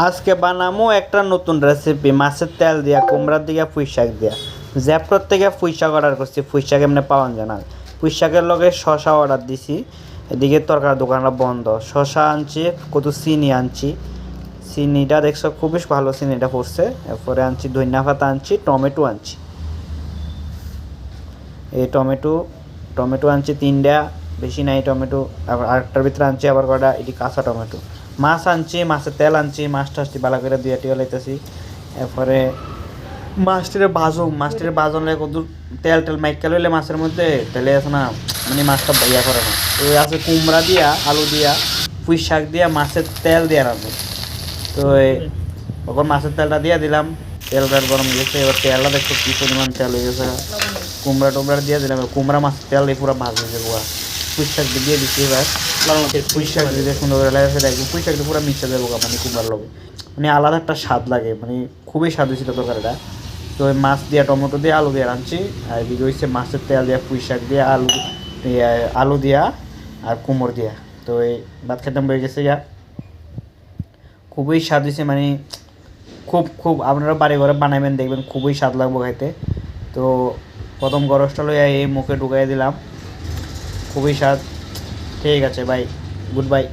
আজকে বানামো একটা নতুন রেসিপি মাছের তেল দিয়া কুমড়ার দিকে পুঁই শাক দিয়া। জ্যাপ্রোর থেকে পুঁই শাক অর্ডার করছি, পুঁই শাক এমনি পাওয়া যায় না। পুঁই শাকের লগে শশা অর্ডার দিছি, এদিকে তরকারি দোকানটা বন্ধ। শশা আনছি, কত চিনি আনছি, চিনিটা দেখছো খুবই ভালো চিনিটা পড়ছে। এরপরে আনছি ধনিয়া পাতা, আনছি টমেটো আনছি, এই টমেটো আনছি তিনটা, বেশি নাই টমেটো। আবার আরেকটার ভিতরে আনছি আবার কটা এটি কাঁচা টমেটো। মাছ আনছি, মাছের তেল আনছি, মাছ টাছটি ভালো করে দুই টিয়া লাইতেছি। এরপরে মাছটির বাজন লাগে কত তেল টেল মাইকা লইলে মাছের মধ্যে তেলে আছে না, মানে মাছটা ইয়া করে না। তো আছে কুমড়া দিয়া, আলু দিয়া, পুঁই শাক দিয়া, মাছের তেল দিয়া রাখবো। তো তখন মাছের তেলটা দিয়ে দিলাম, তেলটা গরম হয়ে গেছে। এবার তেলটা দেখো কী পরিমাণ তেল হয়ে গেছে। কুমড়া টুমড়া দিয়ে দিলাম, কুমড়া মাছের তেল দিয়ে পুরো ভাজ হয়েছে গোয়া। পুঁই শাক দিয়ে দিচ্ছি, এবার পুঁই শাক দিয়ে সুন্দর করে লাগে সেটা একদম পুঁই শাকটা পুরো মিশে দেবো মানে কুমড়ার লগে, মানে আলাদা একটা স্বাদ লাগে, মানে খুবই স্বাদ হয়েছিল তরকারিটা। তো ওই মাছ দিয়ে টমেটো দিয়ে আলু দিয়ে রাঁধছি, আর এদিকে হচ্ছে মাছের তেল দিয়ে পুঁই শাক দিয়ে আলু দিয়া আর কুমড় দিয়া। তো এই ভাত খেতে হয়ে গেছে গা, খুবই স্বাদ হয়েছে, মানে খুব খুব আপনারা বাড়ি ঘরে বানাবেন, দেখবেন খুবই স্বাদ লাগবো খাইতে। তো প্রথম গরজটা লইয়া এই মুখে ঢুকাই দিলাম, খুবই স্বাদ। ঠিক আছে, বাই, গুড বাই।